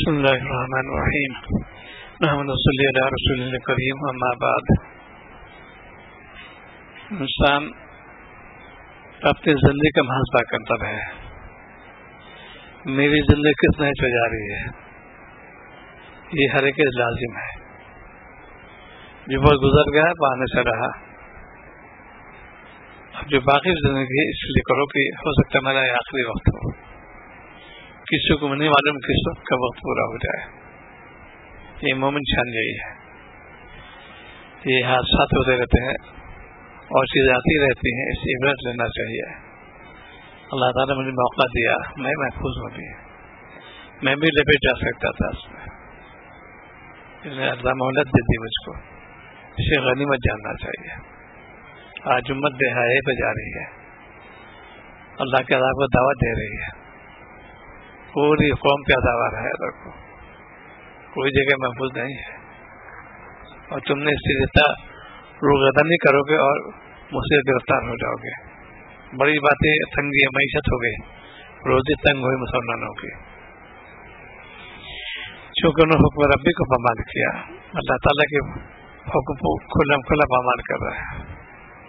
بسم اللہ الرحمن الرحیم محمد صلی اللہ رسول کریم اما بعد. انسان اپنی زندگی کا محاسبہ کرتا ہے. میری زندگی کس نہ چل جا رہی ہے، یہ ہر ایک لازم ہے. جو بہت گزر گیا پانے سے رہا، اب جو باقی زندگی اس لیے کرو کہ ہو سکتا ہے میرا آخری وقت ہو. کسی کو نہیں معلوم کس وقت کا وقت پورا ہو جائے. یہ مومن شان یہی ہے. یہ حادثات ہوتے رہتے ہیں اور چیزیں آتی رہتی ہیں، اس سے عبرت لینا چاہیے. اللہ تعالیٰ نے مجھے موقع دیا، میں محفوظ ہو گئی. میں بھی لپٹ جا سکتا تھا اس میں. اللہ مہلت دے دی مجھ کو. اسے غنیمت جاننا چاہیے. آج امت بے حیائی پہ جا رہی ہے، اللہ کے عذاب کو دعوت دے رہی ہے. پوری قوم پہ عذاب ہے، رکھو کوئی جگہ محفوظ نہیں ہے. اور تم نے اس سے اتنا روگردانی کرو گے اور مجھ سے گرفتار ہو جاؤ گے. بڑی باتیں تنگی معیشت ہو گئی، روزی تنگ ہوئی مسلمانوں کی. چونکہ انہوں نے حکم ربی کو پامال کیا، اللہ تعالیٰ کے حکم کو کھلا پامال کر رہا ہے.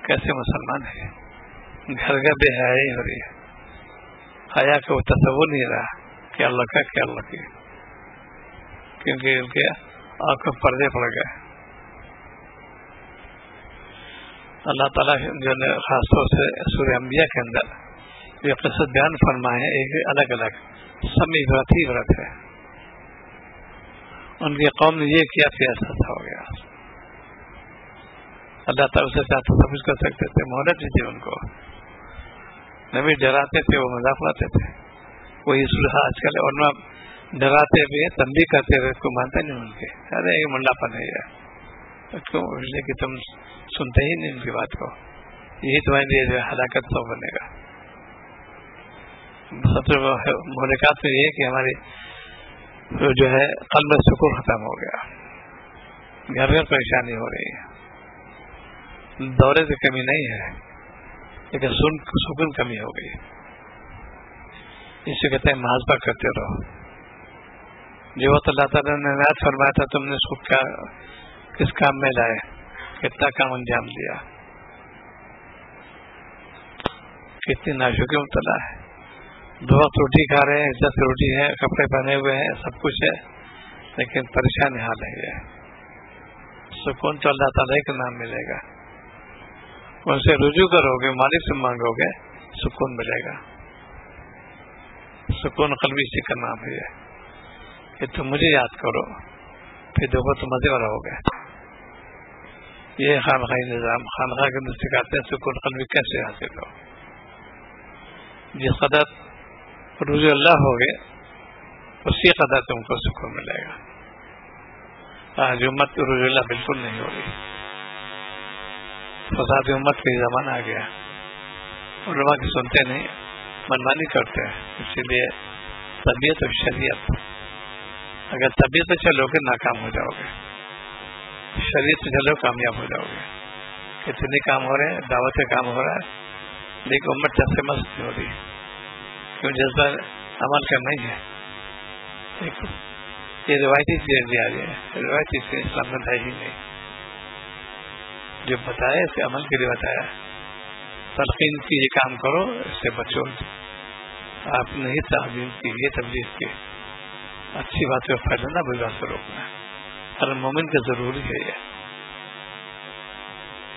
کیسے مسلمان ہے؟ گھر گھر بے حیائی ہو رہی ہے. حیا کا وہ تصور نہیں رہا کہ اللہ کا کیا اللہ کی، کیونکہ ان کے آنکھوں پردے پڑ گئے. اللہ تعالیٰ جو نے خاص طور سے سورہ انبیاء کے اندر یہ قصت بیان فرمائے ہیں، ایک الگ الگ سب عبرت ہی عبرت ہے. ان کی قوم نے یہ کیا کہ ایسا ہو گیا. اللہ تعالیٰ سے چاہتا سب کچھ کر سکتے تھے، مہلت دی تھی ان کو. نبی ڈراتے تھے، وہ مذاق اڑاتے تھے. وہی صلح آج کل علماء ڈراتے بھی ہیں، تنبیہ کرتے ہوئے اس کو مانتے نہیں. ان کے ارے یہ ملا پن ہے کیوں؟ اس لیے کہ تم سنتے ہی نہیں ان کی بات کو. یہی تمہارے لیے جو ہلاکت سو بنے گا. سب سے مہلکات تو یہ کہ ہماری جو ہے قلب میں سکون ختم ہو گیا، گھر گھر پریشانی ہو رہی ہے. دورے سے کمی نہیں ہے لیکن سکون کمی ہو گئی. اس سے کہتے ہیں محاسبہ کرتے رہو. جو وقت اللہ تعالیٰ نے عنایت فرمایا تھا تم نے اس کو کس کام میں لائے، کتنا کام انجام دیا، کتنی ناشکری مبتلا ہے. دو وقت روٹی کھا رہے ہیں، عزت سے روٹی ہے، کپڑے پہنے ہوئے ہیں، سب کچھ ہے، لیکن پریشان حال ہے. سکون تو اللہ تعالیٰ کے نام ملے گا. ان سے رجوع کرو گے، مالک سے مانگو گے، سکون ملے گا. سکون قلبی اسی کا نام ہے کہ تم مجھے یاد کرو، پھر دیکھو تم مزے والا ہو گئے. یہ خانقاہی نظام، خانقاہ کے اندر سکھاتے ہیں سکون قلبی کیسے حاصل ہو. جس قدر رجوع اللہ ہو گئے اسی قدر تم کو سکون ملے گا. آج امت رجوع اللہ بالکل نہیں ہو رہی. فساد امت کا زمانہ آ گیا. علماء کی سنتے نہیں، منمانی کرتے ہیں. اسی لیے طبیعت اور شریعت، اگر طبیعت سے چلو گے ناکام ہو جاؤ گے، شریعت سے چلو کامیاب ہو جاؤ گے. کتنے کام ہو رہے ہیں، دعوت کا کام ہو رہا ہے، لیکن امت جیسے مست نہیں ہو رہی. کیوں؟ جذبہ عمل کا نہیں ہے. دیکھو یہ روایتی چیزیں بھی آ رہی ہے، روایتی سے اسلام میں ہے ہی نہیں. جو بتایا اسے عمل کے لیے بتایا. تلقین کی یہ کام کرو، اس سے بچو. آپ نے ہی تعلیم کی، یہ تبلیغ کی. اچھی بات کو پھیلانا، بری بات کو روکنا ہر مومن کا ضروری ہے. یہ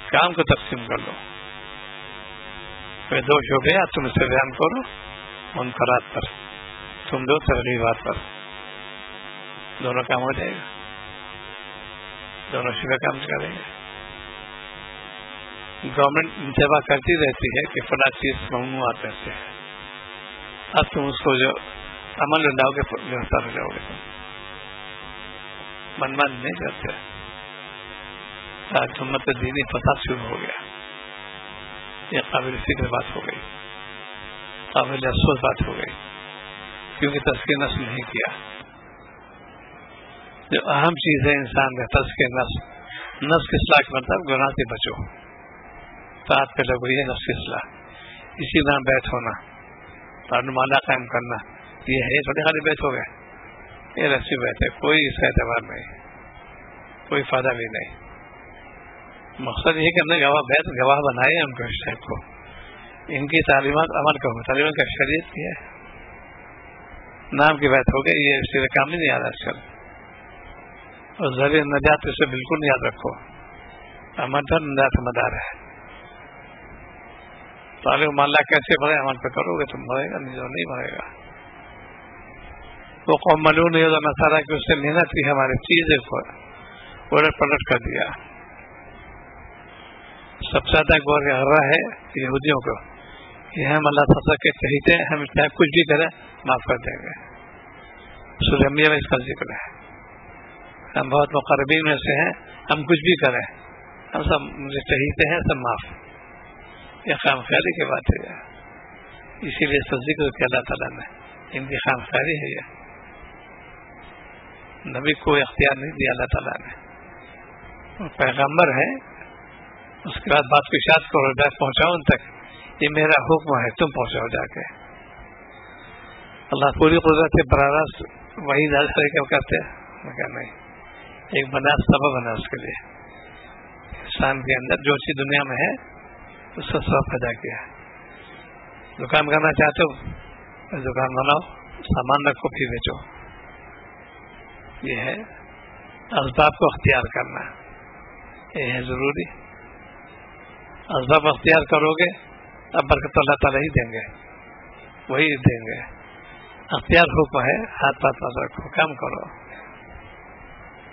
کام کو تقسیم کر لو. دو شعبے آپ تم اسے بیان کرو، منکرات پر، تم دو ترغیبات پر. دونوں کام ہو جائے گا، دونوں شعبے کام کریں گے. گورنمنٹ انتباہ کرتی رہتی ہے کہ فلاں چیز ممنوعات رہتے ہیں. اب تم اس کو جو عمل میں لاؤ گے گرفتار ہو جاؤ گے. تم منمان نہیں کرتے. آج امت دینی فساد شروع ہو گیا. یہ قابل فکر بات ہو گئی، قابل افسوس بات ہو گئی، کیونکہ تزکیہ نفس نہیں کیا. جو اہم چیز ہے انسان کا تزکیہ نفس. نفس کی اصلاح کا مطلب گناہ سے بچو. ساتھ پہ لگو یہ نفس کی اصلاح. اسی طرح بیت ہونا، معاملہ قائم کرنا، یہ ہے تھوڑے خالی بیت ہو گئے. یہ رسی بیت ہے، کوئی اس کا اعتبار نہیں، کوئی فائدہ بھی نہیں. مقصد یہ کہ ہم نے گواہ بنائے ہیں ان کو، اس ٹائپ کو، ان کی تعلیمات عمل کرو. تعلیمات کا شریعت کی ہے، نام کی بات ہو گئی، یہ اس سے کام ہی نہیں آ رہا آج کل. اور ذریعہ نجات اسے بالکل یاد رکھو، عمل پر نجات مدار ہے. تعلیم اللہ کیسے بڑھے، عمل پہ کرو گے تم بڑھے گا، نہیں بڑھے گا. وہ قوم ملعون نے نصارہ کی اس سے محنت کی ہماری چیزیں کو الٹ پلٹ کر دیا. سب سے زیادہ غور غرہ ہے یہودیوں کو، یہ ہم اللہ تعالیٰ کے کہتے ہیں ہم چاہے کچھ بھی کریں معاف کر دیں گے. سورہ انبیاء میں اس کا ذکر ہے، ہم بہت مقربین میں سے ہیں، ہم کچھ بھی کریں ہم سب مجھے چاہیتے ہیں سب معاف. یہ خام خیالی کی بات ہے، اسی لیے اس کا ذکر کیا اللہ تعالیٰ نے، ان کی خام خیالی ہے. یہ نبی کو اختیار نہیں دیا اللہ تعالیٰ نے، پیغمبر ہے، اس کے بعد بات کو ارشاد کرو، بات پہنچاؤ ان تک، یہ میرا حکم ہے، تم پہنچاؤ جا کے. اللہ پوری قدرت سے براہ راست وہی کیا کرتے ہیں، نہیں، ایک بنا سبب بنا اس کے لیے. انسان کے اندر جو چیز دنیا میں ہے اس کا سبب پیدا کیا. دکان کرنا چاہتے ہو دکان بناؤ، سامان رکھو پھر بیچو. یہ ہے اسباب کو اختیار کرنا، یہ ہے ضروری. اسباب اختیار کرو گے اب برکت اللہ تعالیٰ ہی دیں گے، وہی دیں گے. اختیار حکم ہے، ہاتھ پاس رکھو، کام کرو.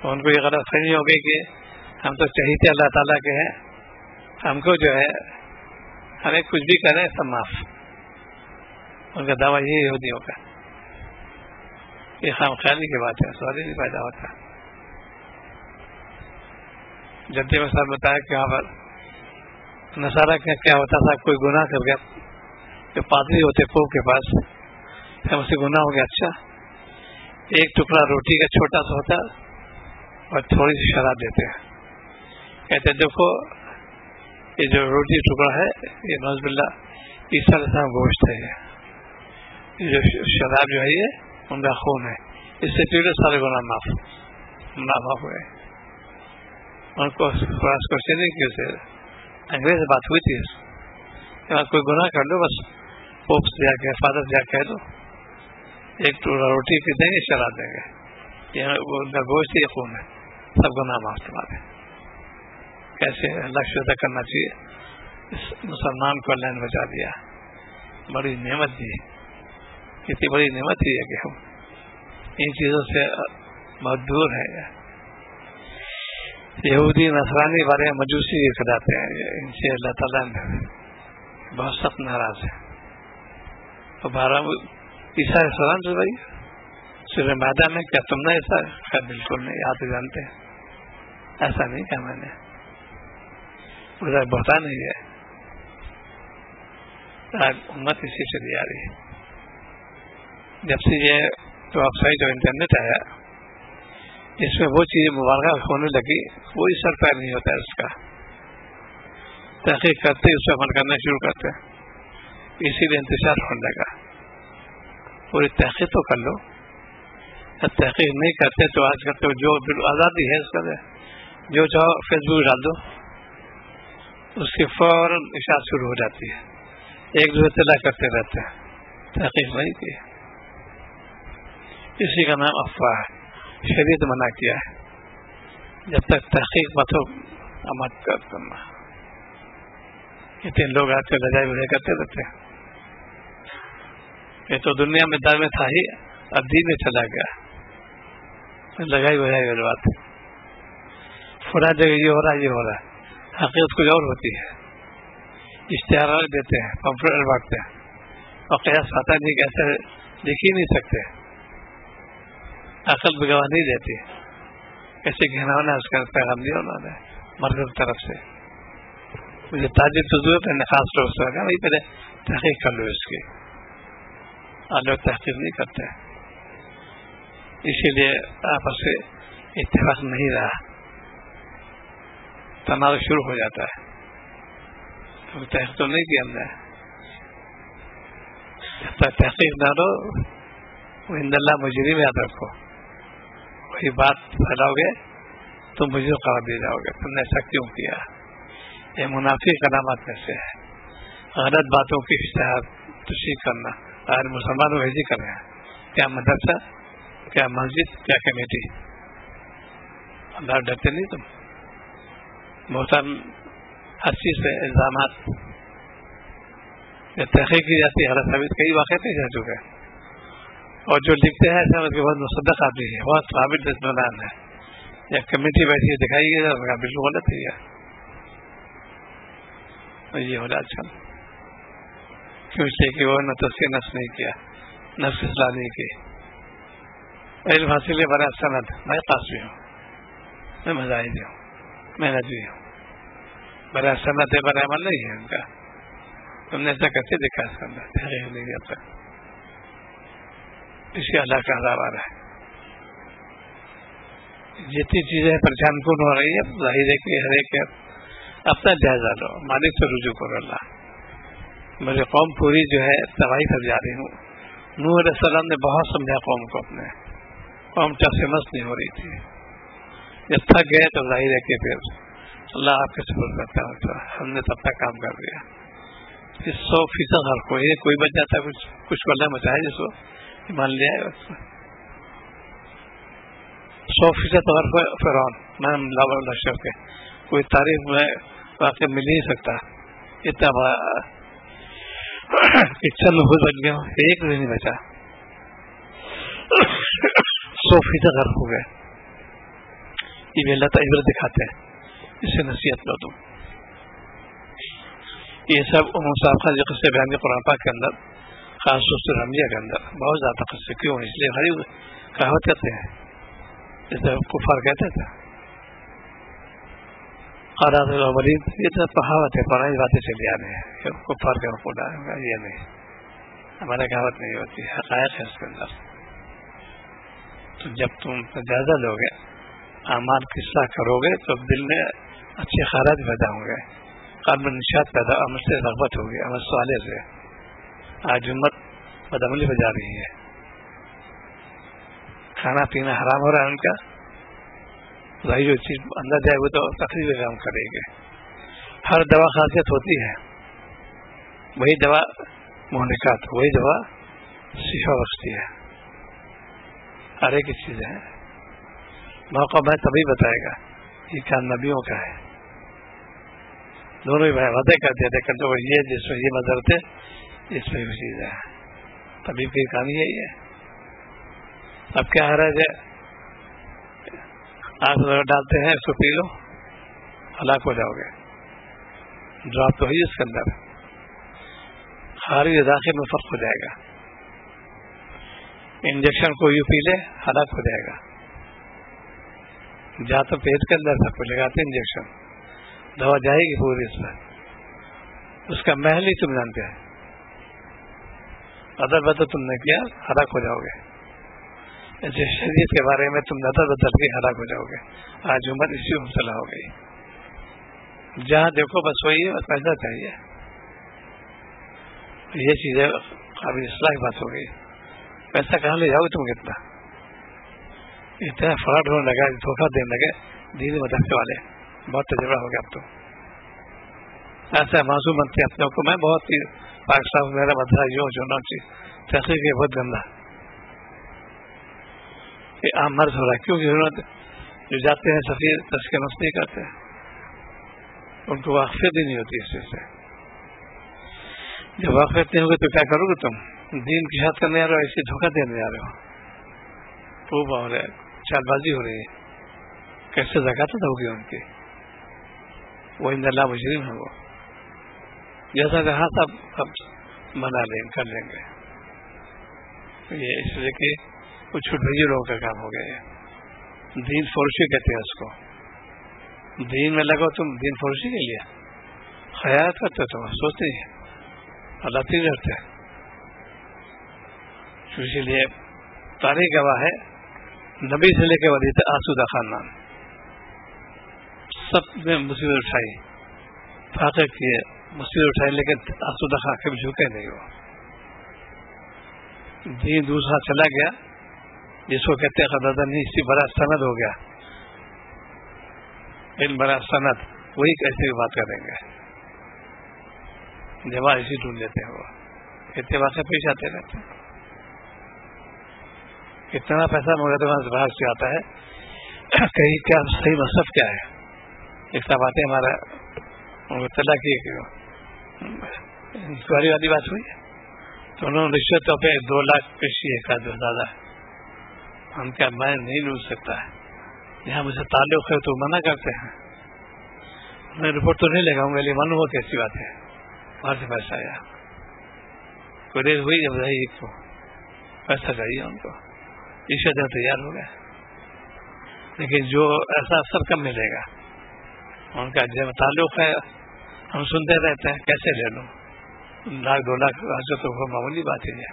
تو ان کو یہ غلط فہمی ہو گئی کہ ہم تو چہیتے اللہ تعالیٰ کے ہیں، ہم کو جو ہے ہمیں کچھ بھی کریں سب معاف. ان کا دعویٰ یہی یہودیوں کا، یہ خام خیالی کی بات ہے، سوال نہیں پیدا ہوتا. جدی میں سر بتایا کہ وہاں پر نصارہ کیا ہوتا تھا، کوئی گناہ کر گیا، جو پادری ہوتے پوپ کے پاس، ہم سے گناہ ہو گیا، اچھا ایک ٹکڑا روٹی کا چھوٹا سا ہوتا اور تھوڑی سی شراب دیتے ہیں، کہتے دیکھو یہ جو روٹی ٹکڑا ہے یہ نوز باللہ عیسیٰ علیہ السلام گوشت ہے، یہ جو شراب جو ہے یہ ان کا خون ہے، اس سے پیڑے سارے گناہ معاف ہوئے. ان کو خلاص کو نہیں کہ اسے انگریز سے بات ہوئی تھی، کوئی گناہ کر لو بس پوپ سے جا کے فادر سے جا کہہ دو، ایک ٹکڑا روٹی کی دیں گے، شراب دیں گے، یہ ان کا گوشت یہ خون ہے، سب گناہ معاف تمہارے. کیسے اللہ شکر ادا کرنا چاہیے، اس مسلمان کو اللہ نے بچا دیا، بڑی نعمت دی. کتنی بڑی نعمت ہی ہے کہ ہم ان چیزوں سے بہت دور ہیں. یہودی نصرانی والے مجوسی کہلاتے ہیں، ان سے اللہ تعالیٰ نے بہت سخت ناراض ہے. اور 12 عیسیٰ علیہ السلام سے بھائی سورہ مائدہ میں کیا تم نے ایسا کہا؟ بالکل نہیں، آپ جانتے ہیں ایسا نہیں کہا میں نے، بہتا نہیں ہے. آج امت اسی چلی آ رہی ہے. جب سے یہ ویب سائٹ اور انٹرنیٹ آیا، اس میں وہ چیز مبارکہ ہونے لگی، کوئی سر پیر نہیں ہوتا ہے اس کا. تحقیق کرتے اس پہ عمل کرنا شروع کرتے، اسی لیے انتشار ہونے لگا. پوری تحقیق تو کر لو، جب تحقیق نہیں کرتے تو آج کل تو جو آزادی ہے اس کا جو چاہو فیس بک ڈال دو، اس کی فوراً اشاعت شروع ہو جاتی ہے، ایک دوسرے اطلاع کرتے رہتے ہیں، تحقیق نہیں کی. اسی کا نام افواہ ہے. شریعت منع کیا ہے جب تک تحقیق مت کرنا. اتنے لوگ آج کل لڑائی بڑھائی کرتے رہتے ہیں. یہ تو دنیا میں دار میں تھا ہی، اب دین میں چلا گیا، لگائی بڑھائی والی بات. فلاں جگہ یہ ہو رہا یہ ہو رہا ہے، حقیقت کچھ اور ہوتی ہے. اشتہارات دیتے ہیں، پمفلٹ بانٹتے ہیں، اور قیاس پتہ نہیں کہ ایسے لکھ ہی نہیں سکتے، عقل بھی گواہ نہیں دیتی. ایسے گہنا ہونا اس کا پیغام دیا انہوں نے مرد کی طرف سے. مجھے تعجب تو ضرورت ہے، خاص طور سے بھائی پہلے تحقیق کر لو اس کی. آج لوگ تحقیق نہیں کرتے، اسی لیے آپس سے اتفاق نہیں رہا، تنازع شروع ہو جاتا ہے. تحقیق تو نہیں کیا ہم نے. جب تک تحقیق نہ ہو وہ عند اللہ مجرم یاد رکھو. کوئی بات پھیلاؤ گے تو مجھے قرار دے جاؤ گے، تم نے ایسا کیوں کیا؟ یہ منافق علامات میں سے ہے، غلط باتوں کی اشتہار تشریح کرنا۔ اور مسلمانوں ایسے کر رہے ہیں، کیا مدرسہ، کیا مسجد، کیا کمیٹی؟ اللہ ڈرتے نہیں تم؟ محترم، ہر چیز سے الزامات تحقیق کی جاتی ہے، غلط ثابت کئی واقع نہیں جا چکے، اور جو لکھتے ہیں ایسا کہ بہت مصدق آدمی ہے، بہت قابل اطمینان ہے، یا کمیٹی بیٹھی ہے دکھائی گئی تو بالکل غلط ہے یہ ہو رہا اچھا کیوں؟ اس لیے کہ وہ نہ تفسیر نفس نہیں کیا، نفس اصلاح نہیں کی، علم حاصل ہے برا سند، میں قاصری ہوں، میں مزاحدی ہوں، میں ندوی ہوں، برا سند ہے، برا عمل نہیں ہے ان کا۔ تم نے ایسا کیسے دیکھا اس کے اندر؟ تحقیق نہیں کیا تک، اس کے اللہ کا عذاب آ رہا ہے۔ جتنی چیزیں پریشان کن ہو رہی ہے، ظاہر ہے کہ ہر ایک اپنا جائزہ لو، مالک سے رجوع کرو۔ اللہ، میری قوم پوری جو ہے تباہی پر جا رہی ہوں۔ نوح علیہ السلام نے بہت سمجھا قوم کو، اپنے قوم چس سے مس نہیں ہو رہی تھی، جب تھک گئے تو ظاہر ہے کہ پھر اللہ آپ کے سپرد کرتا ہے، ہم نے تب تک کام کر دیا۔ 100% ہر کوئی بچ جاتا ہے، کچھ اللہ مچائے جس کو ایمان لے آئے، 100% ہر فرعون نام لاور لشکر کے کوئی تاریخ میں واقع مل نہیں سکتا اتنا بڑا کہ چند خود بچ گیا، ایک بھی نہیں بچا، 100% غرق ہو گئے۔ یہ بھی اللہ تعالیٰ عبرت دکھاتے ہیں، اس سے نصیحت لو تم۔ یہ سب مسابقہ جو قصے بیان کے قرآن پاک کے اندر، خاص طور سے رمیہ کے اندر بہت زیادہ قصے کیوں؟ اس لیے غریب کہاوت کرتے ہیں، جیسے کفار کہتے تھے قرات الاولین، یہ تو کہاوت ہے، پرانی باتیں چلی آ رہی ہیں، کفار کا حقوق ہے، یہ نہیں، ہمارے کہاوت نہیں ہوتی، حقائق ہے اس کے اندر۔ تو جب تم جائزہ لو گے، اعمال کی اصلاح کرو گے تو دل میں اچھے خیالات پیدا ہوں گے، قلب میں نشاط پیدا، عمل سے رغبت ہوگی، عمل صالح سے۔ آج امت بدعملی پہ جا رہی ہے، کھانا پینا حرام ہو رہا ہے ان کا، وہی جو چیز اندر جائے وہ تو تقریب کام کرے گی۔ ہر دوا خاصیت ہوتی ہے، وہی دوا مہلکات، وہی دوا شفا بخشتی ہے، ہر ایک چیز ہے۔ موقع میں تبھی بتائے گا، یہ کام نبیوں کا ہے، دونوں ہی بھائی وعدے کرتے تھے کہ یہ جس میں یہ مذہب تھے اس میں بھی چیز ہے، طبیب کی کہانی یہی ہے۔ اب کیا حرج ہے، آگ ڈالتے ہیں، اس کو پی لو، ہلاک ہو جاؤ گے، ڈراپ تو ہی اس کے اندر، خارج داخل میں فرق ہو جائے گا۔ انجیکشن کو یوں پی لے، ہلاک ہو جائے گا، جہاں تو پیٹ کے اندر سب کو لگاتے انجیکشن، دوا جائے گی پوری، اس میں اس کا محل ہی تم جانتے ہیں، ادر بدل تم نے کیا، ہلاک ہو جاؤ گے۔ ایسے شریعت کے بارے میں تم ادر بدل کے ہلاک ہو جاؤ گے۔ آج امت اسی میں مبتلا ہو گئی، جہاں دیکھو بس وہی ہے، بس پیسہ چاہیے، یہ چیزیں قابل اصلاح بات ہو گئی۔ پیسہ کہاں لے جاؤ تم؟ کتنا اتنا فراڈ ہونے لگا، دھوکہ دینے لگے دینی مدرسے والے، بہت تجربہ ہو گیا اب تو۔ ایسا معصوم بنتے اپنے کو، میں بہت ہی پاکستان میرا مدرسہ جو ہونا چاہیے، تحقیق ہے بہت گندا، یہ عام مرض ہو رہا ہے، کیونکہ ضرورت جو جاتے ہیں سفیر تذکیہ نفس نہیں کرتے، ان کو واقفیت ہی نہیں ہوتی اس چیز سے۔ جب واقفیت نہیں ہوگی تو کیا کرو گے تم؟ دین کی شاد کرنے آ رہے ہو، ایسے دھوکہ دینے آ رہے ہو، خوب ہو رہا ہے، چال بازی ہو رہی ہے، کیسے زکات ہوگی ان کی؟ وہ ان اللہ مجرم ہے، وہ جیسا کہا سب منا لیں، کر لیں گے۔ یہ اس لیے کہ کچھ چھٹبھیجی لوگوں کا کام ہو گیا ہے، دین فروشی کہتے ہیں اس کو۔ دین میں لگو تم، دین فروشی کے لیے خیال کرتے تم، سوچتے ہیں اللہ تین کرتے ہیں۔ اسی لیے تاریخ گواہ ہے، نبی سے لے کے ولی آسودہ خاندان سب نے مصیبت اٹھائی، فاقے کیے، مصیبت اٹھائی، لیکن آسودہ خان کبھی جھکے نہیں، وہ دین دوسرا چلا گیا جس کو کہتے ہیں قرارداد نہیں، اسی بڑا سند ہو گیا، ان بڑا سند، وہی کیسے بات کریں گے؟ جواب اسی ڈھونڈ لیتے ہیں، وہ اتباع سے پیش آتے رہتے ہیں. کتنا پیسہ مقدمہ باہر سے آتا ہے، کہیں کیا صحیح مصرف کیا ہے. ایک صاحب آتے ہمارا طلع کی انکوائری والی بات ہوئی، تو انہوں نے رشوتوں پہ 2 لاکھ پیشی ہے کا جو زیادہ. ہم کیا میں نہیں لوٹ سکتا ہے، یہاں مجھے تعلق ہے تو منع کرتے ہیں. میں رپورٹ تو نہیں لگاؤں گا، لیکن معلوم ہو کیسی بات ہے، وہاں سے پیسہ آیا، کوئی دیر ہوئی جب رہی کو پیسہ چاہیے ان کو، رشوت میں تیار ہو گئے. لیکن جو ایسا اثر کم ملے گا، ان کا جب تعلق ہے ہم سنتے رہتے ہیں، کیسے لے لوں 1 لاکھ 2 لاکھ تو معمولی بات ہی ہے،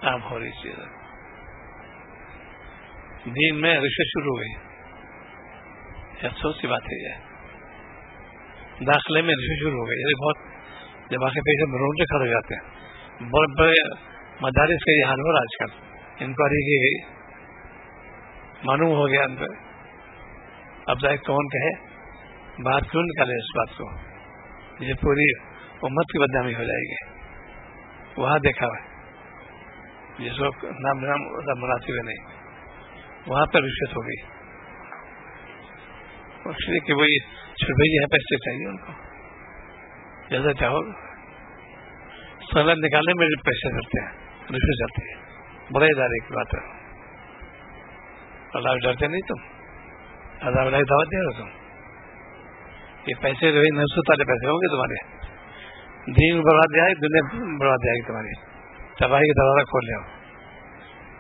عام ہو رہی چیز. دین میں رشوت شروع ہو گئی، افسوس کی بات ہے. داخلے میں رشوت شروع ہو گئی، بہت جب آخر پیسے رونٹے کھڑے ہو جاتے ہیں. بہت بڑے مدارس کا یہ حال ہو رہا آج کل. انکوائری کی گئی، معلوم ہو گیا ان پر. اب ظاہر کون کہے، بات کیوں نکالے اس بات کو، یہ پوری امت کی بدنامی ہو جائے گی. وہاں دیکھا ہے جس وقت نام مناسب ہے نہیں، وہاں پر رشوت ہو گئی. اس لیے کہ وہی چھوٹے ہے، پیسے چاہیے ان کو، جیسا چاہو سند نکالنے میں پیسے چلتے ہیں، رشوت چلتی ہے. بڑے ادارے کی بات ہے. اللہ ڈرتے نہیں تم، عذاب اللہ کی دعوت دے رہے تم. یہ پیسے جو ہے نفسوت والے پیسے ہوں گے تمہارے، دین برباد جائے، دنیا برباد جائے گی تمہاری. تباہی کا دروازہ کھول لے،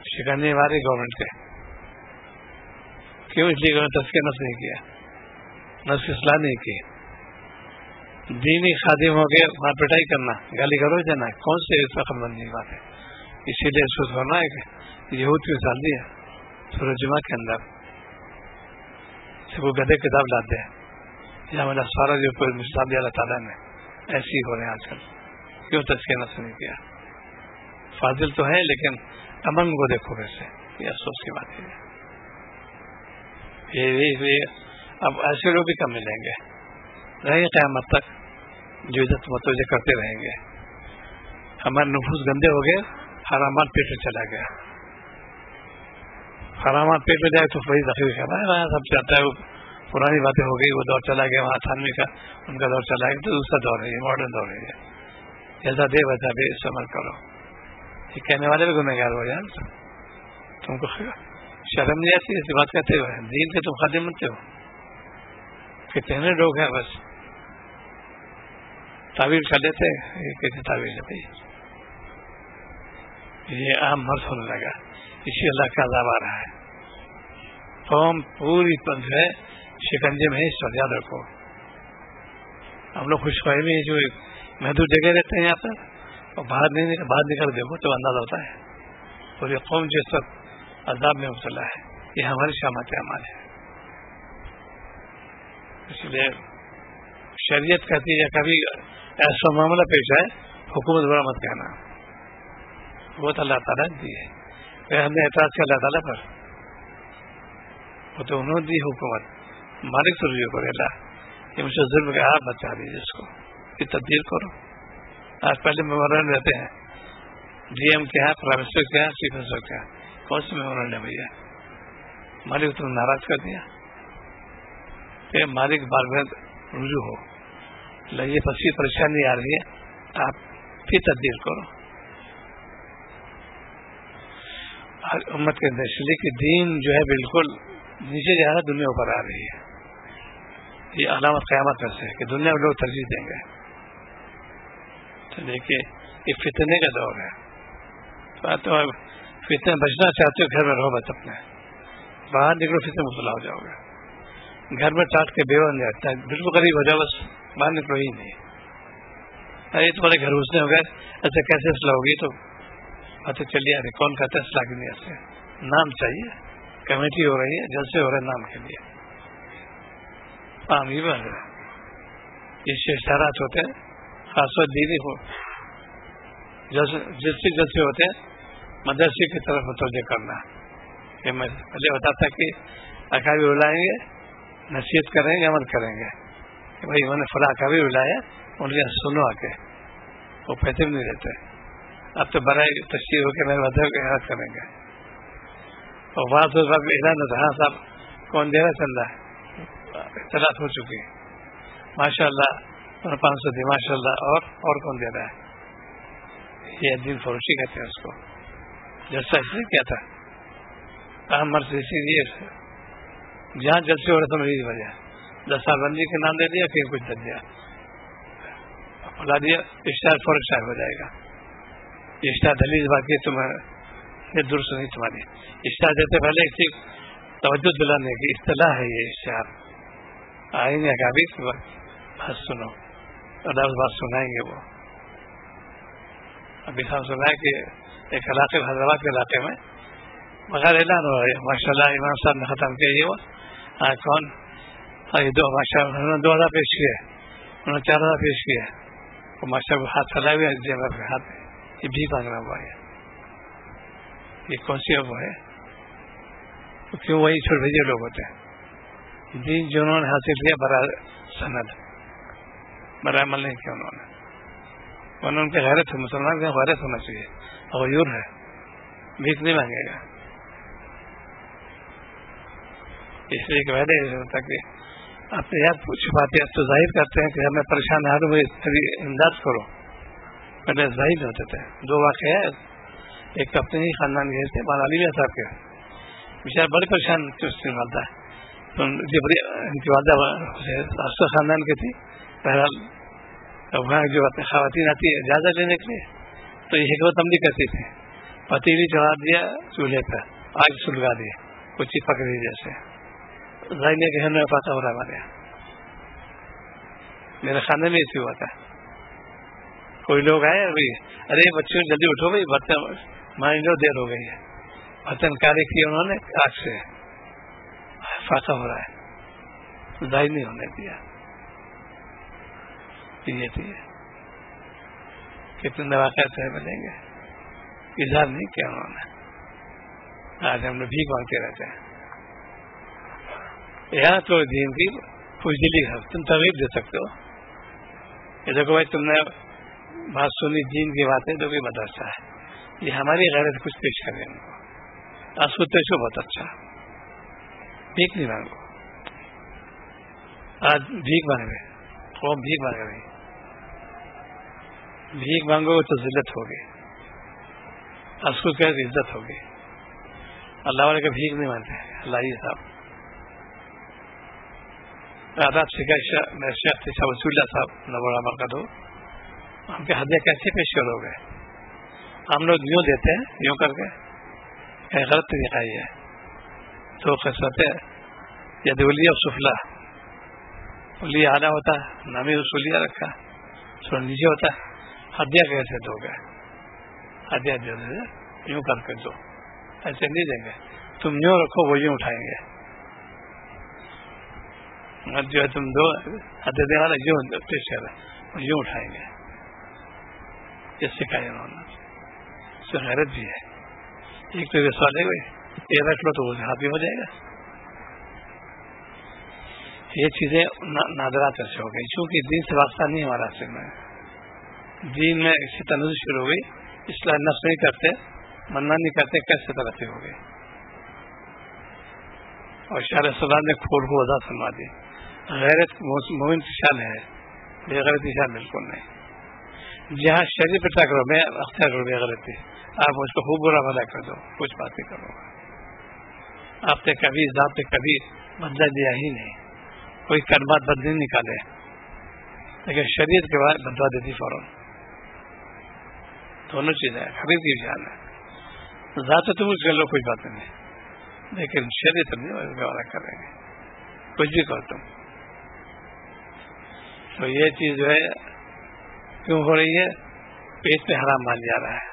شکنجے مارے گورنمنٹ کے. کیوں؟ اس لیے انہوں نے تزکیہ نفس نہیں کیا، نفس اصلاح نہیں کی. دینی خادم ہو گئے وہاں پٹائی کرنا، گالی گلوچ دینا، کون سی اس وقت بندی بات ہے. اسی لیے اس کو ہونا ہے کہ یہود کی مثال دی ہے سورہ جمعہ کے اندر، وہ گدے کتاب لاتے ہیں، یا میرا سارا جو کوئی مثال دیا اللہ تعالیٰ نے، ایسی ہی ہو رہے ہیں آج کل. کیوں تزکیہ نفس نہیں کیا؟ فاضل تو ہے لیکن امن کو دیکھو ویسے. یہ افسوس کی بات ہے. اب ایسے لوگ بھی کم ملیں گے، رہیں قیامت تک جو عزت متوجہ کرتے رہیں گے. ہمارے نفوس گندے ہو گئے، حرامات پیٹ میں چلا گیا. حرامات پیٹ میں جائے تو وہی ذخیرہ کرنا ہے، وہاں سب چاہتا ہے. وہ پرانی باتیں ہو گئی، وہ دور چلا گیا، وہاں تھانوی کا ان کا دور چلا گیا، تو دوسرا دور ہے، یہ ماڈرن دور ہے. جیسا دے ویسا بھی استعمال کرو. یہ کہنے والے بھی گنہگار ہو جائیں. تم کو شرم نہیں آتی ایسی بات کہتے ہوئے؟ دین کے تم خادم بنتے ہو. کتنے لوگ ہیں بس تعویل کر لیتے ہیں، کیسے تعویل ہے بھائی؟ یہ عام مرض ہونے لگا، اسی اللہ کا عذاب آ رہا ہے. قوم پوری جو ہے شکنجے میں ہے. اس وقت یاد رکھو، ہم لوگ خوش فہمی جو محدود جگہ رہتے ہیں یہاں پر، اور باہر نکل دیکھو تو اندازہ ہوتا ہے پوری قوم جو اس وقت عذاب میں مبتلا ہے. یہ ہماری شامت اعمال ہے. اس لیے شریعت کہتی ہے کبھی ایسا معاملہ پیش آئے حکومت برا مت کہنا. وہ تو اللہ تعالیٰ نے دی ہے. پھر ہم نے اعتراض کیا اللہ تعالیٰ پر، وہ تو انہوں نے دی حکومت. مالک تو رجوع کرے اللہ، یہ مجھے ظلم کا آپ بچا دیجیے، اس کو یہ تبدیل کرو. آج پہلے میمورینڈم رہتے ہیں، ڈی ایم کے ہیں، پرائم منسٹر کے ہیں، چیف منسٹر کے ہیں. کون سے میمورینڈم بھیا؟ مالک تم ناراض کر دیا. کہ مالک بار بار رجوع ہو، یہ پسی پریشانی آ رہی ہے، آپ پھر تبدیل کرو. امت کے اندر اس لیے کہ دین جو ہے بالکل نیچے جا رہا ہے، دنیا اوپر آ رہی ہے. یہ علامت قیامت میں سے ہے کہ دنیا میں لوگ ترجیح دیں گے. تو دیکھیے یہ فتنے کا دور ہے. تو فتنے بچنا چاہتے ہو گھر میں رہو، بس اپنے باہر نکلو فتنے مبتلا ہو جاؤ گے. گھر میں ٹاٹ کے بیوہ نہیں جاتا ہے، بالکل قریب ہو جاؤ، بس باہر نکلو ہی نہیں. ارے تمہارے گھر گھسنے ہو گئے، ایسے کیسے اصلاح ہوگی؟ تو باتیں چلی آ رہی. کون کہتا ہے اصلاح کی نہیں؟ ایسے نام چاہیے، کمیٹی ہو رہی ہے، جلسے ہو رہے ہیں نام کے لیے. عام ہی بن رہے یہ اشتہارات ہوتے ہیں، خاص طور دینی ہو جلسے ہوتے ہیں، مدرسے کی طرف متوجہ کرنا کہ میں پہلے بتاتا کہ اکابر بلائیں گے، نصیحت کریں گے، عمل کریں گے کہ بھائی انہوں نے فلاں اکابر بلایا، ان کے سنو آ کے، وہ پیسے بھی نہیں رہتے. اب تو برائے تشریح ہو کے میرے مذہب کا اعلان کریں گے. اور بات ہو صاحب اعلان ہوتا ہے، ہاں صاحب کون دے رہا چل رہا ہے، اطلاعات ہو چکی ہے، ماشاء اللہ 500 دی، ماشاء اللہ. اور کون دے رہا ہے؟ یہ دین فروشی کہتے ہیں اس کو. جلسہ اس نے کیا تھا اہم مرضی یہ جہاں جلسے ہو رہے تھے میری وجہ 10 سال بندی کے نام دے دیا، کہیں کچھ دے دیا، بلا دیا، اشتہار فور اشتہار ہو جائے گا. اشتہار دلیل باقی تمہیں یہ درست نہیں، تمہاری اشتہار دیتے پہلے اس کی توجہ دلانے کی اصطلاح ہے یہ اشتہار. آئیں گے کابی بات سنو، اور بات سنائیں گے. وہ ابھی صاحب سنا ہے کہ ایک علاقے حیدرآباد کے علاقے میں بغیر اعلان ہو رہا ہے، ماشاء اللہ امام صاحب نے ختم کیا. یہ وہ کون ماشاء اللہ انہوں نے 2000 پیش کیے، انہوں نے 4000 پیش کیے، اور ماشاء اللہ ہاتھ پھیلائے ہوئے جیب کے ہاتھ میں. یہ بھی مانگنا ہوا ہے، یہ کون سی وہ ہے؟ کیوں وہی چھوڑ بھیجے لوگ ہوتے ہیں دین جنہوں نے حاصل کیا برائے سند، برائے عمل نہیں کیا انہوں نے. ورنہ ان کے غیرت ہے، مسلمان کے غیرت ہونا چاہیے، غیور ہے، بھیک نہیں مانگے گا. اس لیے کہ پہلے ہوتا کہ اپنے یاد چھپاتے ہیں تو ظاہر کرتے ہیں کہ ہمیں پریشان ہے، میری امداد کرو. پہلے ظاہر ہوتے تھے. 2 واقعہ ہے، ایک اپنے ہی خاندان کے تھے علی صاحب کے، بیچارے بڑے پریشان تھے اس سے والدہ، ان کی والدہ افسر خاندان کی تھی. بہرحال وہاں جو اپنی خواتین آتی ہے اجازت لینے کے لیے تو یہ حکمت عملی کرتی تھی، پتیلی چڑھا دیا چولہے پہ، آگ سلگا دی، کچھ چپک رہی جیسے. ظاہر نہیں کہ ہم نے پاتا ہو رہا ہمارے یہاں، میرے خانے میں ایسے ہوا تھا. کوئی لوگ آئے ارے بچوں جلدی اٹھو بھائی، برتن مان لو دیر ہو گئی ہے، برتن کالے کیے انہوں نے آگ سے، فاقہ ہو رہا ہے، ظاہر نہیں ہونے دیا. کتنے واقعات ملیں گے، اظہار نہیں کیا انہوں نے. آج ہم نے بھیک مانگتے رہتے ہیں. یہاں تو دین کی فضیلی ہے، تم ترغیب دے سکتے ہو. یہ دیکھو بھائی تم نے بات سنی دین کی باتیں تو کوئی مدرسہ ہے، یہ ہماری غیرت کچھ پیش کر دیں گے. آج سوتے چھو بہت اچھا، بھیک نہیں مانگو. آج بھیک مانگے قوم، بھیک مانگ رہی، بھیک مانگو تو ذلت ہوگی، اس کو کہ عزت ہوگی. اللہ والے کا بھیک نہیں مانتے. اللہ ہی صاحب آداب سکھا میرے شیخ تھے شاہ وسیع اللہ صاحب نبوڑا مرکز ہو، ہم کے ہدیہ کیسے پیش کرو گے؟ ہم لوگ یوں دیتے ہیں، یوں کر کے غلط طریقہ یہ ہے. تو قسمت ید ولیہ سفلا، ولی آنا ہوتا ہے، نامی رسولیہ رکھا، سو نیچے ہوتا ہے. ہدیہ کیسے دو گے؟ ہدیہ دے دو، یوں کر کے دو، ایسے نہیں دیں گے. تم یوں رکھو، وہ یوں اٹھائیں گے. جو ہے تم دو ہدیہ دینے والا یوں پیش کر رہے، یوں اٹھائیں گے. یہ سکھایا انہوں نے. اس سے غیرت بھی ہے. ایک تو یہ سوال ہے بھائی یہ رکھ لو تو وہ ہاتھ بھی ہو جائے گا. یہ چیزیں نادرات ایسے ہو گئی چونکہ دین سے واسطہ نہیں ہمارا اصل میں. دین میں اسی تنازع شروع ہو گئی، اصلاح نفس نہیں کرتے، منع نہیں کرتے، کیسے ترقی ہو گئی. اور شاہ سلام نے کھول کو وضاحت فرما دی. غیرت مومن کی شان ہے، بے غیرتی کی شان بالکل نہیں. جہاں شریعت پہ کرو میں اختیار کرو بے غیرتی، آپ اس کو خوب برا بھلا کر دو، کچھ باتیں کرو. آپ نے کبھی ذات پہ کبھی بدلہ دیا ہی نہیں، کوئی کلمات بد نہیں نکالے، لیکن شریعت کے بعد بدلا دیتی فوراً. دونوں چیزیں حبیب کی شان ہے. ذات تم اس کر لو کوئی بات نہیں، لیکن شریعت نہیں گوارا کریں گے، کچھ بھی کرو تم. تو یہ چیز جو ہے کیوں ہو رہی ہے؟ پیٹ میں حرام مان جا رہا ہے،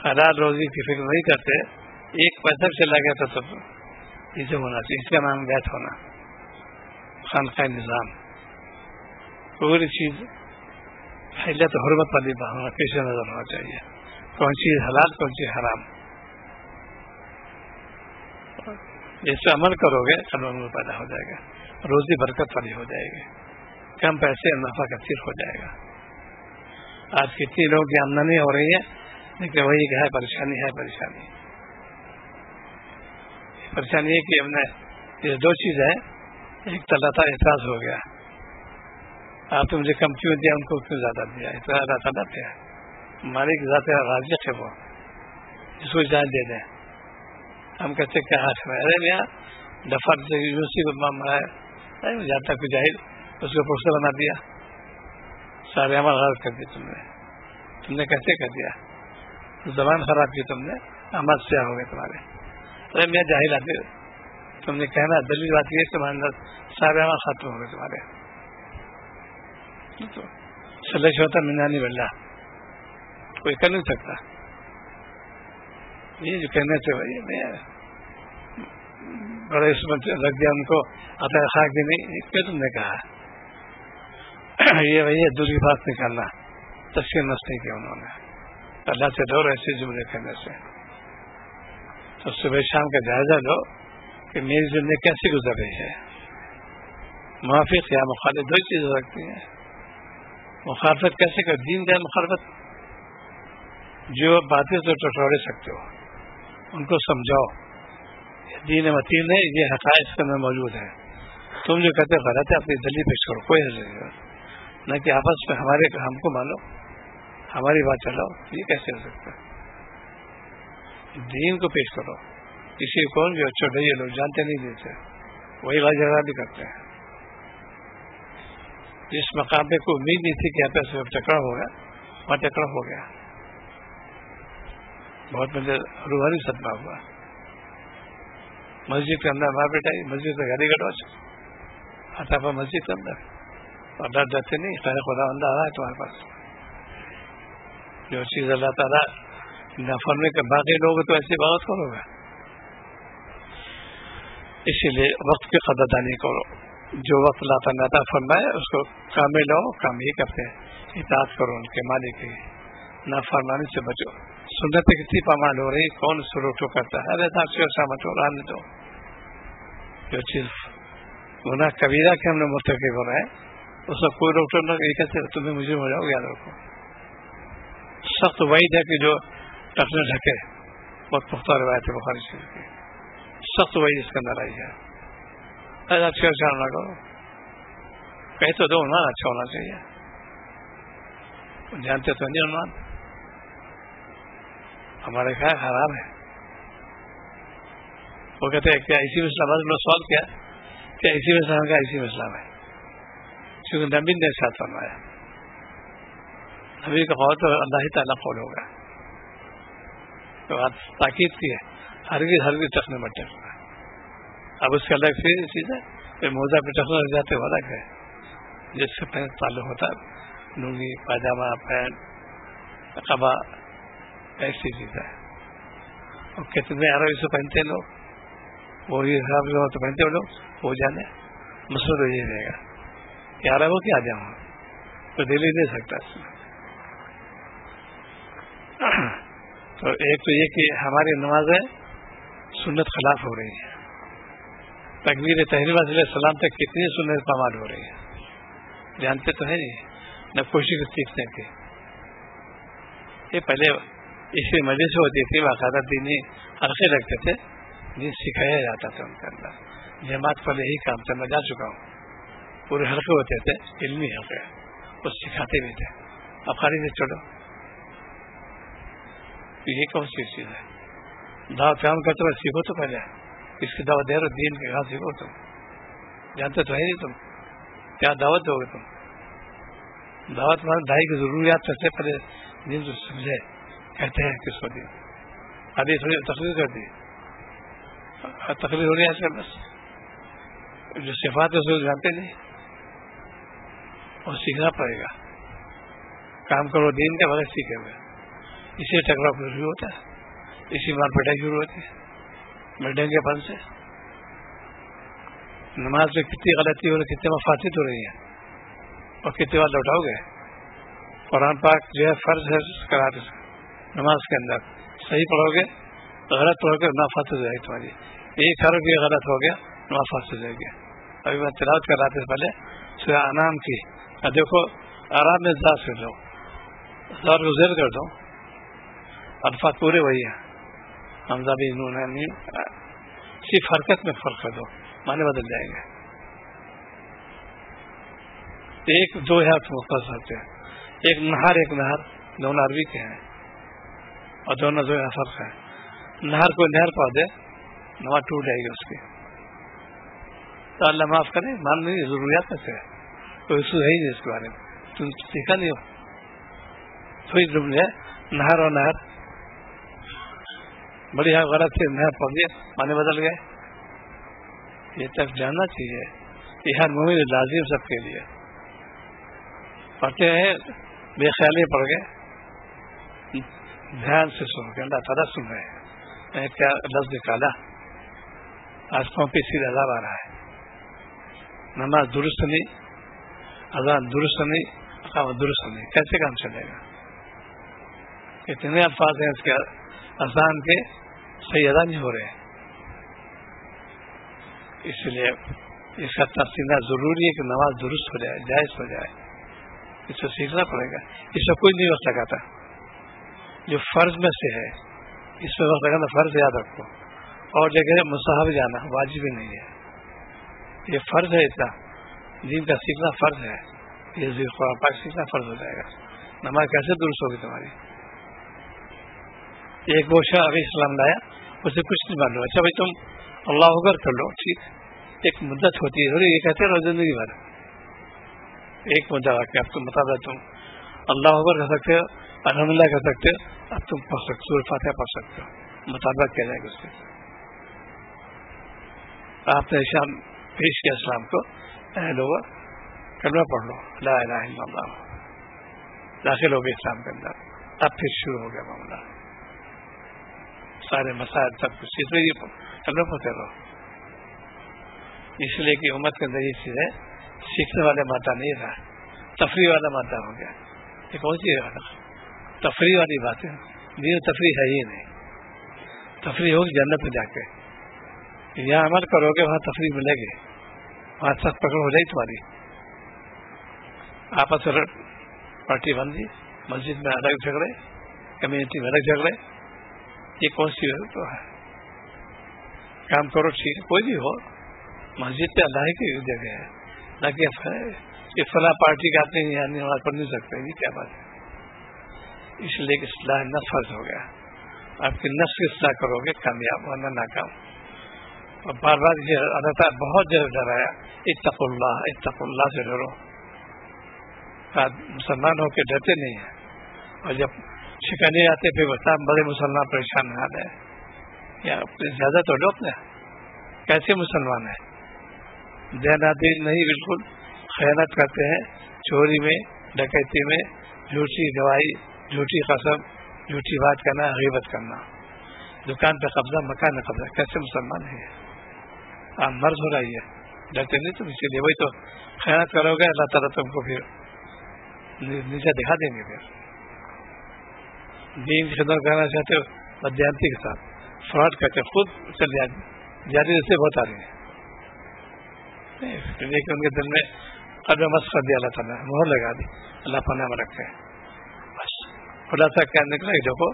حلال روزی کی فکر نہیں کرتے. ایک پیسہ چلا گیا تو اسے ہونا چاہیے، اس کا نام بیت ہونا، خانقاہ نظام. پوری چیز حلت حرمت والی ہونا پیش نظر ہونا چاہیے. کون چیز حلال کون چیز حرام. جس سے عمل کرو گے قلب میں پیدا ہو جائے گا, روزی برکت والی ہو جائے گی, کم پیسے نفع کثیر ہو جائے گا. آج کتنی لوگوں کی آمدنی ہو رہی ہے لیکن وہی ہے پریشانی ہے. پریشانی ہے کہ ہم نے یہ دو چیز ہے, ایک تو اللہ تعالیٰ اعتراض ہو گیا, آپ نے مجھے کم کیوں دیا, ان کو کیوں زیادہ دیا. اتنا اللہ تعالیٰ کیا مالک ذات رازق ہے, وہ جس کو جان دے دیں. ہم کہتے کیا حق ہے, ارے میاں دفعہ یونیورسٹی کو معاملہ ہے, جاتا کوئی جاہل اس کو پروفیسر بنا دیا, سارے عمل غلط کر دیے تم نے کیسے کر دیا, زبان خراب کی تم نے, عمل سے ہو گئے تمہارے. ارے میاں جاہل آتے, تم نے کہنا دلیل بات یہ تمہارے اندر سارے عمل ختم ہو گئے تمہارے. سلیش ہوتا منانی واللہ, کوئی کر نہیں سکتا. یہ جو کہنے سے بھائی میں بڑے اس میں رکھ دیا ان کو عطا خاک بھی نہیں, کیا تم نے کہا یہ وہی دور کی بات نکالنا, تشکیل نس نہیں کیا انہوں نے. اللہ سے ڈرو ایسے جملے کہنے سے. تو صبح شام کا جائزہ لو کہ میری زندگی کیسے گزر رہی ہے, موافق یا مخالف دو چیز ہو سکتی ہیں. مخالفت کیسے کر, دین کا مخالفت جو باتیں تو ٹٹوڑے سکتے ہو ان کو سمجھاؤ, دین متین ہے, یہ حقائق کے اندر موجود ہے. تم جو کہتے غلط ہے اپنی دلیل پیش کرو, کوئی حل نہیں, نہ کہ آپس میں ہم کو مانو, ہماری بات چلاؤ. یہ کیسے ہو سکتا ہے؟ دین کو پیش کرو. کسی کون بھی اچھا ڈھائی لوگ جانتے نہیں دیتے, وہی بات جگہ بھی کرتے ہیں. جس مقام پہ کوئی امید نہیں تھی کہ یہاں پہ ٹکرا ہوگا, وہاں ٹکرا ہو گیا. بہت مجھے روحانی صدمہ ہوا. مسجد کے اندر ماں بیٹا, مسجد میں گاڑی گٹوا آتا پا مسجد کے اندر, اور ڈر ڈرتے نہیں, خیر خدا بندہ آ رہا ہے تمہارے پاس. جو چیز اللہ تعالیٰ نافرمانی کے باقی لوگ تو ایسی بغاوت کرو گا. اسی لیے وقت کی قدردانی کرو. جو وقت اللہ تعالیٰ عطا فرمائے اس کو کام لو, کام ہی کرتے ہیں, اطاعت کرو ان کے مالک کی, نافرمانی سے بچو. سنت کتنی پامال ہو رہی, کون اس روٹو کرتا ہے, ارے سامت ہو رہا تو جو چیز گناہ کبیرہ کے ہم نے مرتکب ہو رہا ہے اس میں کوئی روٹو نہ, یہ کہتے تمہیں مجھے ہو جاؤ, یاد رکھو. سخت وعید ہے کہ جو ٹکنے ڈھکے, بہت پختہ روایت ہے بخاری شریف کی, سخت وعید اس کے اندر آئی ہے. اچھا نہ کرو, کہیں تو دو عنوان اچھا ہونا چاہیے, جانتے تو نہیں عنوان ہمارے خیال حرام ہے. وہ کہتے ہیں کیا اسی میں اسلام, نے سوال کیا کیا اسی میں اسلام کا, اسی میں اسلام ہے, کیونکہ نبی نے ساتھ فرمایا. نبی کا قول تو اللہ تعالیٰ قول ہوگا, تو تاکید کی ہے, ہرگز ٹکنے مت ٹکنا. اب اس کا الگ سے چیز ہے, پھر موزہ پہ ٹکنا لگ جاتے وہ الگ ہے, جس سے پہلے تعلق ہوتا ہے. لنگی, پاجامہ, پینٹ, قبا ایسی چیز ہے. اور کتنے عرب اسے پہنتے لوگ, وہی حساب سے تو پہنتے لوگ, وہ جانے. مسئلہ تو یہ رہے گا کہ عرب ہو کیا جاؤں, تو دل ہی نہیں سکتا اس میں. تو ایک تو یہ کہ ہماری نمازیں سنت خلاف ہو رہی ہیں. تکبیر تحریم علیہ السلام تک کتنی سنت پامال ہو رہی ہے, جانتے تو ہے نہیں, نہ کوشش سیکھنے کی. یہ پہلے اسی مجلس سے ہوتی تھی, باقاعدہ دینی حلقے لگتے تھے, دین سکھایا جاتا تھا ان کے اندر. جماعت پہلے یہی کام تھا, میں جا چکا ہوں. پورے حلقے ہوتے تھے, علمی حلقے, وہ سکھاتے بھی تھے. اب خالی سے چھوڑو, یہ کون سی چیز ہے؟ دعوت کام کرتے ہوئے سیکھو تو پہلے, کس کی دعوت دے رہے, دین کے کہاں سیکھو. تم جانتے تو ہے نہیں, تم کیا دعوت دو گے. تم دعوت میں ڈھائی کی ضروریات کرتے پہلے دین تو سمجھے, کہتے ہیں کس کو دین, ابھی تھوڑی تقریر کر دی, تقریر ہو رہی ہے آج کل. بس جو صفات ہے اس کو جانتے نہیں, اور سیکھنا پڑے گا. کام کرو دین کے بغیر سیکھے ہوئے, اسی ٹکرا شروع ہوتا ہے, اسی مار پٹائی شروع ہوتی ہے, بلڈنگ کے پن سے. نماز میں کتنی غلطی ہو رہی, کتنے مفاسد ہو رہی ہیں, اور کتنے بار لوٹاؤ گے. قرآن پاک جو ہے فرض ہے, نماز کے اندر صحیح پڑھو گے غلط پڑھو گے نماز فاسد ہو جائے گی تمہاری. ایک حرف یہ غلط ہو گیا نماز فاسد ہو جائے گی. ابھی میں تلاوت کر رہا تھا پہلے سورہ انعام کی. دیکھو آرام میں زار سے لو, زار کو زیر کر دو, الفاظ پورے وہی ہیں, حمزہ بھی نون ہے نہیں, صرف حرکت میں فرق کر دو معنی بدل جائیں گے. ایک دو ہے مختصر ہوتے ہیں, ایک نہر دونوں عربی کے ہیں اور دونوں جو ہے فرق ہے. نہر کو نہر پا دے نماز ٹوٹ جائے گی اس کی. تو اللہ معاف کرے, مان نہیں ضروریات میں سے کوئی ایشو ہے ہی نہیں اس کے بارے میں, تم سیکھا نہیں ہو. تھوڑی جملے نہر اور نہر بڑی غلط سے نہر پڑ گئے معنی بدل گئے. یہ تک جاننا چاہیے, یہ ہر مومن لازم سب کے لیے. پڑھتے ہیں بے خیالی پڑھ گئے, دھیان سے سن کے اللہ تعالیٰ سن رہے ہیں. کیا لفظ نکالا, آج پاؤں پہ سیدھا عذاب آ رہا ہے. نماز درست نہیں, اذان درست نہیں, اقامت درست نہیں, کیسے کام چلے گا؟ اتنے الفاظ ہیں اس کے اذان کے صحیح ادا نہیں ہو رہے ہیں. اس لیے اس کا تفصیلات ضروری ہے کہ نماز درست ہو جائے, جائز ہو جائے. اس سے سیکھنا پڑے گا. اس سے کوئی نہیں وقت لگاتا. جو فرض میں سے ہے اس میں وقت لگانا فرض یاد رکھو. اور جگہ مستحب جانا واجب ہی نہیں ہے, یہ فرض ہے. اتنا دین کا سیکھنا فرض ہے. یہ قرآن پاک سیکھنا فرض ہو جائے گا. نماز کیسے درست ہوگی تمہاری؟ ایک وہ شاہ علیہ السلام لایا, اسے کچھ نہیں معلوم. اچھا بھائی تم اللہ اکبر کر لو, ٹھیک, ایک مدت ہوتی ہے, یہ کہتے رہو زندگی بھر. ایک مدت رکھ کے اب تم مطابق تم اللہ اکبر کر سکتے ہو, الحمدللہ کر سکتے ہو, اب تم پڑھ سکتے ہو, سورۃ فاتحہ پڑھ سکتے ہو, مطابق کیا جائے گا اس کے. آپ نے شام پیش کیا اسلام کو, اے لوگوں کلمہ پڑھ لو, لا الہ الا اللہ, داخل ہو گئے اسلام کے اندر. اب پھر شروع ہو گیا معاملہ, سارے مسائل سب کچھ اس میں یہ کلمہ پڑھتے رہو. اس لیے کہ امت کے اندر یہ چیز ہے, سیکھنے والے مادہ نہیں رہا, تفریح والا مادہ ہو گیا. یہ کون سی تفریح والی بات ہے؟ دین تفریح ہے ہی نہیں. تفریح ہوگی جنت میں جا کے, یہاں عمل کرو گے وہاں تفریح ملے گی, وہاں سخت پکڑ ہو جائے تمہاری. آپس میں پارٹی بن گئی, مسجد میں الگ جھگڑے, کمیونٹی میں الگ جھگڑے. یہ کون سی تو ہے؟ کام کرو ٹھیک, کوئی بھی ہو, مسجد پہ اللہ کی جگہ ہے, نہ کہ فلاں پارٹی کا آتے ہیں یہاں نماز پڑھ نہیں سکتے. یہ کیا بات ہے؟ اس لیے کہ اصلاح نفس فرض ہو گیا. آپ کی نفس کی اصلاح کرو گے کامیاب, ورنہ ناکام. اور بار بار یہ اللہ تعالیٰ بہت زیادہ ڈرایا, اتقوا اللہ سے ڈرو. مسلمان ہو کے ڈرتے نہیں ہیں, اور جب شکانے آتے پھر بتا بڑے مسلمان پریشان نہ رہے. یا زیادہ تو ڈوپ نے کیسے مسلمان ہیں؟ دیانتی نہیں, بالکل خیانت کرتے ہیں, چوری میں, ڈکیتی میں, جھوٹی گواہی, جھوٹی قسم, جھوٹی بات کرنا, غیبت کرنا, دکان پہ قبضہ, مکان میں قبضہ. کیسے مسلمان ہے؟ آپ مرض ہو رہی ہے, ڈرتے نہیں تم. اسی لیے وہی تو خیانت کرو گے, اللہ تعالیٰ تم کو پھر نیچا دکھا دیں گے. پھر دین کی خدمت کرنا چاہتے ہو بدیانتی کے ساتھ فراڈ کرتے خود چل جاری سے بہت آ رہی ہے, لیکن ان کے دل میں قدم مس کر دیا اللہ تعالیٰ, مہر لگا دی, اللہ پناہ میں رکھے. بس خلاصہ کیا نکلا کہ دیکھو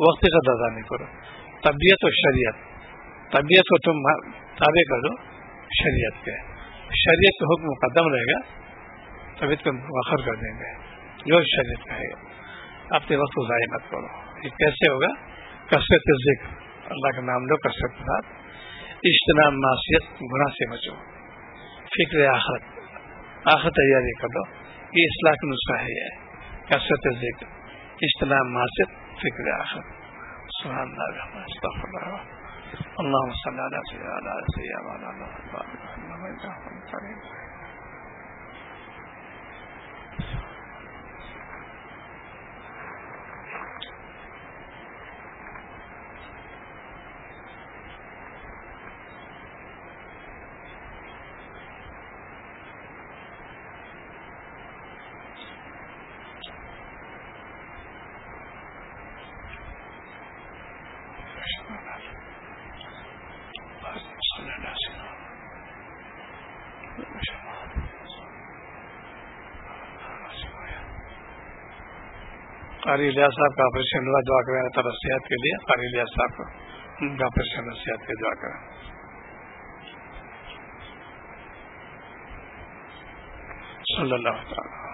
وقت کا دادا نہیں کرو. طبیعت و شریعت, طبیعت کو تم تابع کر دو شریعت کے, شریعت کا حکم مقدم رہے گا, طبیعت کو مؤخر کر دیں گے. جو شریعت کہے گا اپنے وقت کو ضائع مت کرو. یہ کیسے ہوگا؟ کثرت ذکر, اللہ کا نام لو کثرت کے ساتھ, اجتناب معصیت, گناہ سے بچو, فکر آخرت, آخرت تیاری کر لو. یہ اصلاح کا نسخہ ہے, یہ کثرت ذکر, اجتناب معصیت, فکر آخرت. سبحان اللہ, استغفر اللہ, اللهم صل على سيدنا محمد. قاری الیاس صاحب کا آپریشن ہوا، دعا کریں اللہ تعالیٰ صحت کے لیے. قاری الیاس صاحب کا ان کا آپریشن صحت کے دعا کریں. صلی اللہ تعالیٰ